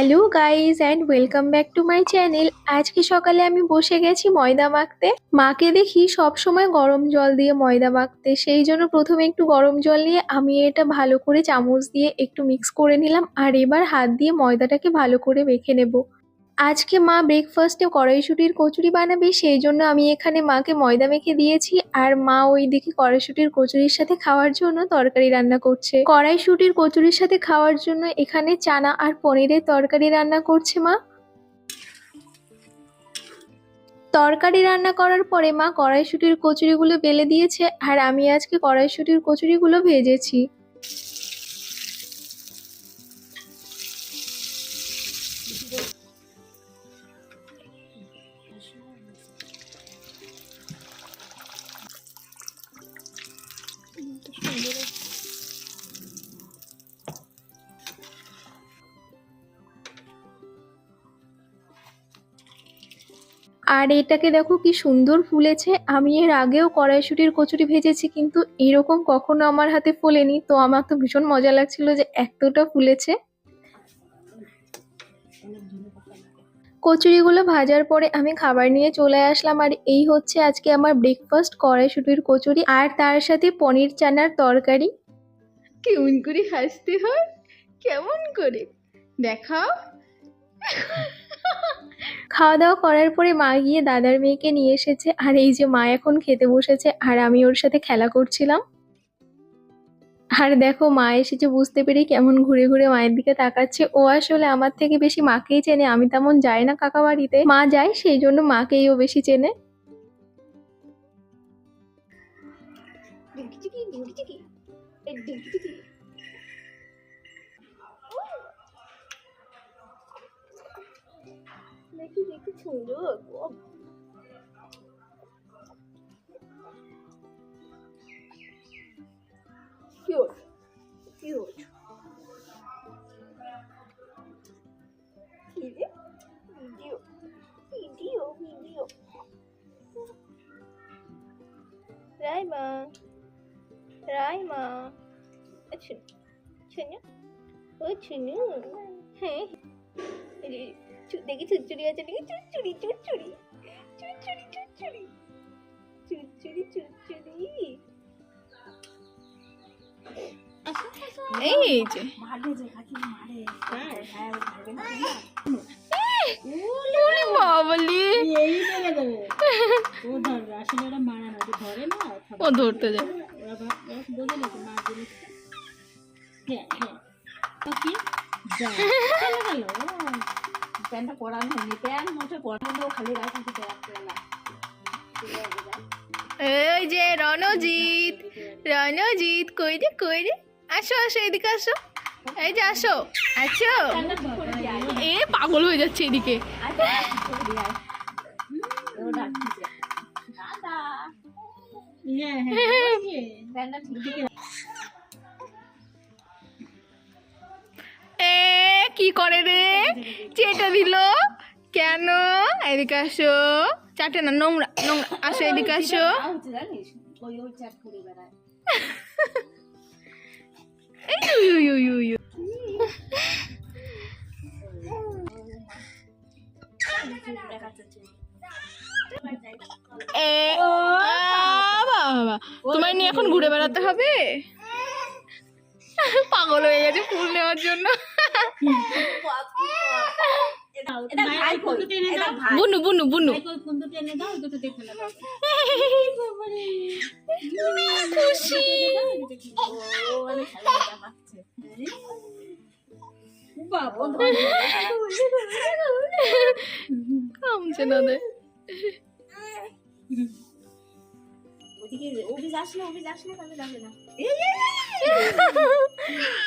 Hello guys and welcome back to my channel. আজকে সকালে আমি বসে গেছি ময়দা মাখতে। মাকে দেখি সব সময় গরম জল দিয়ে ময়দা মাখতে, সেই জন্য প্রথমে একটু গরম জল নিয়ে আমি এটা ভালো করে চামচ দিয়ে একটু মিক্স করে নিলাম, আর এবার হাত দিয়ে ময়দাটাকে ভালো করে মেখে নেব। আজকে মা ব্রেকফাস্টে কড়াইশুঁটির কচুরি বানাবে, সেই জন্য আমি এখানে মাকে ময়দা মেখে দিয়েছি, আর মা ওইদিকে কড়াইশুঁটির কচুরির সাথে খাওয়ার জন্য তরকারি রান্না করছে। কড়াইশুঁটির কচুরির সাথে খাওয়ার জন্য এখানে চানা আর পনিরের তরকারি রান্না করছে মা। তরকারি রান্না করার পরে মা কড়াইশুঁটির কচুরিগুলো বেলে দিয়েছে, আর আমি আজকে কড়াইশুঁটির কচুরিগুলো ভেজেছি। আর এটাকে দেখো কি সুন্দর ফুলেছে। আমি এর আগেও কড়াইশুঁটির কচুরি ভেজেছি, কিন্তু এরকম কখনো আমার হাতে ফোলেনি, তো আমার তো ভীষণ মজা লাগছিল যে এতটা ফুলেছে। কচুরিগুলো ভাজার পরে আমি খাবার নিয়ে চলে আসলাম, আর এই হচ্ছে আজকে আমার ব্রেকফাস্ট, কড়াইশুঁটির কচুরি আর তার সাথে পনির চানার তরকারি। কেমন করে হাসতে হয়, কেমন করে দেখাও। খাওয়া দাওয়া করার পরে মা গিয়ে দাদার মেয়েকে নিয়ে এসেছে, আর এই যে মা এখন খেতে বসেছে আর আমি ওর সাথে খেলা করছিলাম। আর দেখো মা এসেছে বুঝতে পেরে কেমন ঘুরে ঘুরে মায়ের দিকে তাকাচ্ছে। ও আসলে আমার থেকে বেশি মাকেই চেনে, আমি তেমন যাই না কাকা বাড়িতে, মা যায়, সেই জন্য মাকেই ও বেশি চেনে। দেখি দেখি সুন্দর cute cute. Video video video. Raima Raima আচ্ছা শুনো ও শুনো। হ্যাঁ দেখি চুচুরি আছে, দেখি চুচুরি চুচুরি চুচুরি চুচুরি চুচুরি চুচুরি। এই যে বাবলি ও ধরতে যায়। প্যান্টটা পরানো হয়নি, প্যান্ট মোটে পরানো খালি রাখতে এই যে রণজিৎ রণজিৎ কই রে কই রে, আসো আসো এদিকে আসো, এই যে আসো আসো। এ পাগল হয়ে যাচ্ছে এদিকে। এ কি করে রে, চেটে দিল কেন? এদিকে আসো, চাটে না, নোংরা নোংরা, আসো এদিকে আসো। তোমার নিয়ে এখন ঘুরে বেড়াতে হবে? পাগল হয়ে গেছে ফুল নেওয়ার জন্য। বুনু বুনু বুনু খুশি কামছে না দে।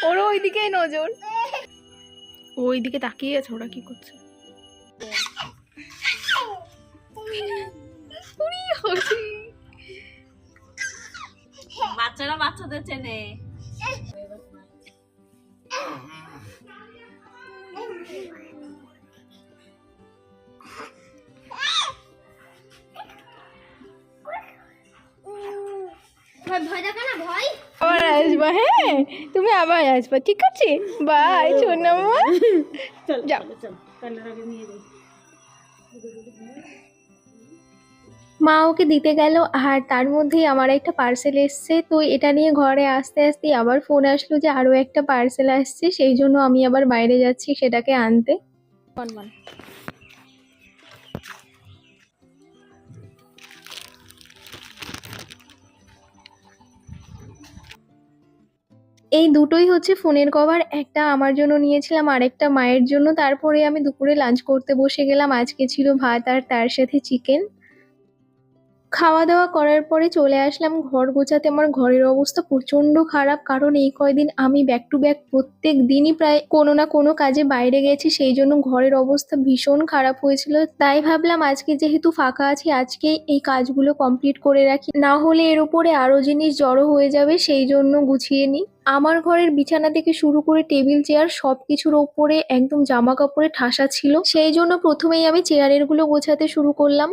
ওরা ওইদিকেই নজর, ওইদিকে তাকিয়ে আছে, ওরা কি করছে। বাচ্চারা বাচ্চাদের চেনে। ভয় আবার আসবা, হ্যাঁ তুমি আবার আসবা, ঠিক আছে? বাই সোনামা। চল যাও। চল চল কান্নার আগে নিয়ে যাই। মা ওকে দিতে গেল আর তার মধ্যেই আমার একটা পার্সেল এসছে, তো এটা নিয়ে ঘরে আসতে আসতে আবার ফোন আসলো যে আরো একটা পার্সেল আসছে, সেই জন্য আমি আবার বাইরে যাচ্ছি সেটাকে আনতে। এই দুটোই হচ্ছে ফোনের কভার, একটা আমার জন্য নিয়েছিলাম আর একটা মায়ের জন্য। তারপরে আমি দুপুরে লাঞ্চ করতে বসে গেলাম, আজকে ছিল ভাত আর তার সাথে চিকেন। খাওয়া দাওয়া করার পরে চলে আসলাম ঘর গোছাতে। আমার ঘরের অবস্থা প্রচন্ড খারাপ, কারণ এই কয়দিন আমি ব্যাক টু ব্যাক প্রত্যেক দিনই প্রায় কোনো না কোনো কাজে বাইরে গেছি, সেই জন্য ঘরের অবস্থা ভীষণ খারাপ হয়েছিল। তাই ভাবলাম আজকে যেহেতু ফাঁকা আছি, আজকে এই কাজগুলো কমপ্লিট করে রাখি, না হলে এর উপরে আরো জিনিস জড়ো হয়ে যাবে, সেই জন্য গুছিয়ে নিই। আমার ঘরের বিছানা থেকে শুরু করে টেবিল চেয়ার সবকিছুর ওপরে একদম জামা কাপড়ে ঠাসা ছিল, সেই জন্য প্রথমেই আমি চেয়ারের গুলো গোছাতে শুরু করলাম।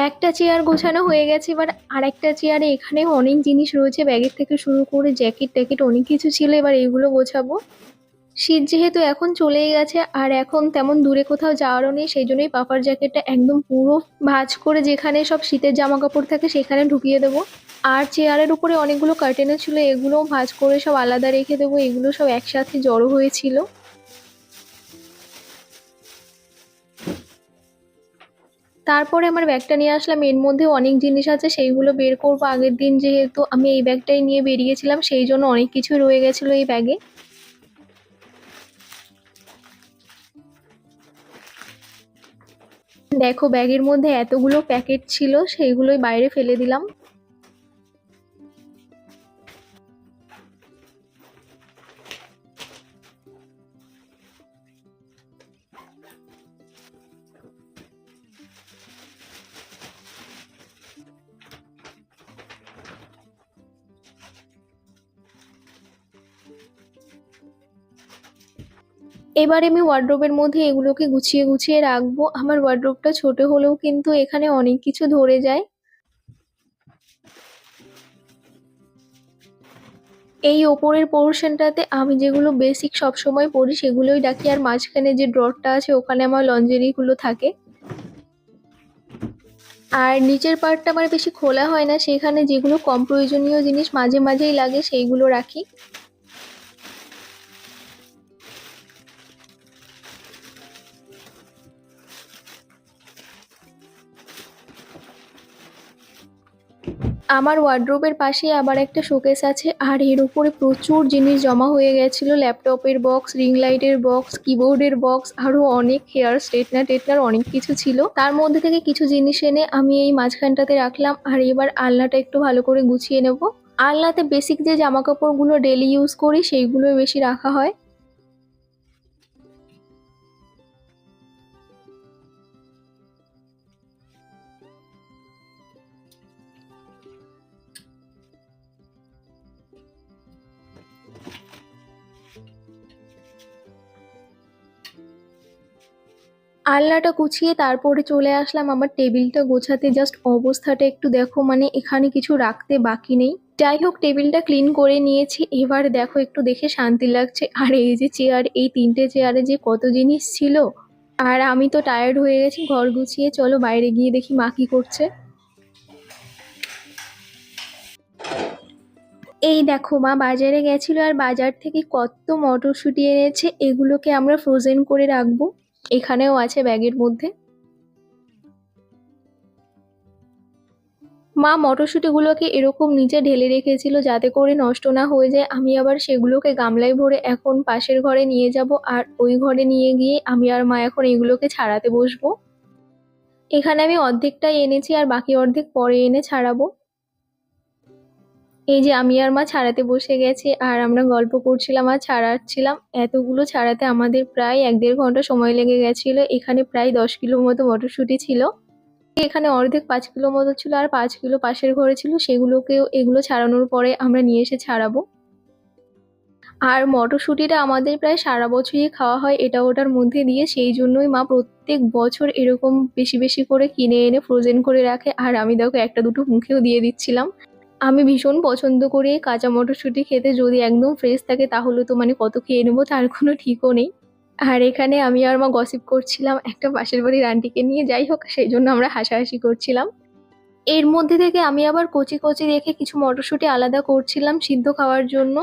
একটা চেয়ার গোছানো হয়ে গেছে, এবার আরেকটা চেয়ারে এখানে অনেক জিনিস রয়েছে, ব্যাগের থেকে শুরু করে জ্যাকেট ট্যাকেট অনেক কিছু ছিল, এবার এইগুলো গোছাবো। শীত যেহেতু এখন চলেই গেছে আর এখন তেমন দূরে কোথাও যাওয়ারও নেই, সেই জন্যই পাপার জ্যাকেটটা একদম পুরো ভাঁজ করে যেখানে সব শীতের জামা কাপড় থাকে সেখানে ঢুকিয়ে দেবো। আর চেয়ারের উপরে অনেকগুলো কার্টেনও ছিল, এগুলোও ভাঁজ করে সব আলাদা রেখে দেবো, এগুলো সব একসাথে জড়ো হয়েছিল। তারপরে আমার ব্যাগটা নিয়ে আসলাম, এর মধ্যে অনেক জিনিস আছে, সেইগুলো বের করবো। আগের দিন যেহেতু আমি এই ব্যাগটাই নিয়ে বেরিয়েছিলাম, সেই জন্য অনেক কিছু রয়ে গেছিলো এই ব্যাগে। দেখো ব্যাগের মধ্যে এতগুলো প্যাকেট ছিল, সেইগুলোই বাইরে ফেলে দিলাম। এবার আমি ওয়ার্ড্রোবের মধ্যে এগুলোকে গুছিয়ে গুছিয়ে রাখবো। আমার ওয়ার্ড্রোবটা ছোট হলেও কিন্তু এখানে অনেক কিছু ধরে যায়। এই ওপরের পোর্শনটাতে আমি যেগুলো বেসিক সবসময় পরি সেগুলোই রাখি, আর মাঝখানে যে ড্ররটা আছে ওখানে আমার লঞ্জেরিগুলো থাকে। আর নিচের পার্টটা আমার বেশি খোলা হয় না, সেখানে যেগুলো কম প্রয়োজনীয় জিনিস মাঝে মাঝেই লাগে সেইগুলো রাখি। আমার ওয়ার্ড্রোবের পাশে আবার একটা শোকেস আছে, আর এর উপরে প্রচুর জিনিস জমা হয়ে গেছিল, ল্যাপটপের বক্স, রিং লাইটের বক্স, কিবোর্ডের বক্স, আরো অনেক হেয়ার স্ট্রেটনার টেটনার অনেক কিছু ছিল। তার মধ্যে থেকে কিছু জিনিস এনে আমি এই মাঝখানটাতে রাখলাম, আর এবার আলনাটা একটু ভালো করে গুছিয়ে নেব। আলনাতে বেসিক যে জামা কাপড়গুলো ডেলি ইউজ করি সেইগুলোই বেশি রাখা হয়। আলনাটা গুছিয়ে তারপরে চলে আসলাম আমার টেবিলটা গোছাতে। জাস্ট অবস্থাটা একটু দেখো, মানে এখানে কিছু রাখতে বাকি নেই। যাই হোক, টেবিলটা ক্লিন করে নিয়েছি, এবার দেখো একটু দেখে শান্তি লাগছে। আর এই যে চেয়ার, এই তিনটে চেয়ারে যে কত জিনিস ছিল। আর আমি তো টায়ার্ড হয়ে গেছি ঘর গুছিয়ে, চলো বাইরে গিয়ে দেখি মা কি করছে। এই দেখো মা বাজারে গেছিল আর বাজার থেকে কত মটরশুঁটি এনেছে, এগুলোকে আমরা ফ্রোজেন করে রাখবো। এখানেও আছে ব্যাগের মধ্যে। মা মটরশুঁটিগুলোকে এরকম নিচে ঢেলে রেখেছিল যাতে করে নষ্ট না হয়ে যায়। আমি আবার সেগুলোকে গামলায় ভরে এখন পাশের ঘরে নিয়ে যাব, আর ওই ঘরে নিয়ে গিয়ে আমি আর মা এখন এগুলোকে ছাড়াতে বসবো। এখানে আমি অর্ধেকটাই এনেছি আর বাকি অর্ধেক পরে এনে ছাড়াবো। এই যে আমি আর মা ছাড়াতে বসে গেছি আর আমরা গল্প করছিলাম আর ছাড়াচ্ছিলাম। এতগুলো ছাড়াতে আমাদের প্রায় 1-1.5 ঘন্টা সময় লেগে গেছিল। এখানে প্রায় 10 কিলো মতো মটরশুঁটি ছিল। এখানে অর্ধেক 5 কিলো মতো ছিল আর 5 কিলো পাশের ঘরে ছিল, সেগুলোকেও এগুলো ছাড়ানোর পরে আমরা নিয়ে এসে ছাড়াবো। আর মটরশুঁটিটা আমাদের প্রায় সারা বছরই খাওয়া হয় এটা ওটার মধ্যে দিয়ে, সেই জন্যই মা প্রত্যেক বছর এরকম বেশি বেশি করে কিনে এনে ফ্রোজেন করে রাখে। আর আমি দেখো একটা দুটো মুখেও দিয়ে দিচ্ছিলাম। আমি ভীষণ পছন্দ করি এই কাঁচা মটরশুঁটি খেতে, যদি একদম ফ্রেশ থাকে তাহলে তো মানে কত খেয়ে নেবো তার কোনো ঠিকও নেই। আর এখানে আমি আর মা গসিপ করছিলাম একটা পাশের বাড়ির আন্টিকে নিয়ে, যাই হোক সেই জন্য আমরা হাসাহাসি করছিলাম। এর মধ্যে থেকে আমি আবার কচি কচি রেখে কিছু মটরশুঁটি আলাদা করছিলাম সিদ্ধ খাওয়ার জন্য।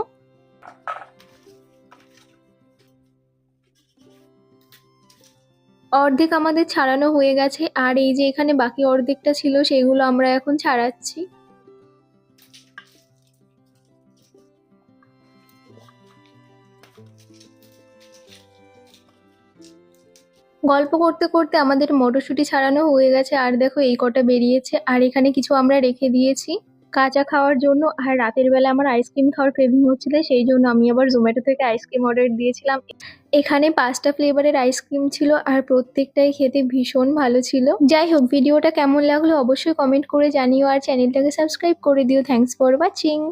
অর্ধেক আমাদের ছাড়ানো হয়ে গেছে আর এই যে এখানে বাকি অর্ধেকটা ছিল সেগুলো আমরা এখন ছাড়াচ্ছি। গল্প করতে করতে আমাদের মটরশুঁটি ছাড়ানো হয়ে গেছে আর দেখো এই কটা বেরিয়েছে। আর এখানে কিছু আমরা রেখে দিয়েছি কাঁচা খাওয়ার জন্য। আর রাতের বেলা আমার আইসক্রিম খাওয়ার ক্রেভিং হচ্ছিল, সেই জন্য আমি আবার জোম্যাটো থেকে আইসক্রিম অর্ডার দিয়েছিলাম। এখানে 5টা ফ্লেভারের আইসক্রিম ছিল আর প্রত্যেকটাই খেতে ভীষণ ভালো ছিল। যাই হোক, ভিডিওটা কেমন লাগলো অবশ্যই কমেন্ট করে জানিও আর চ্যানেলটাকে সাবস্ক্রাইব করে দিও। Thanks for watching.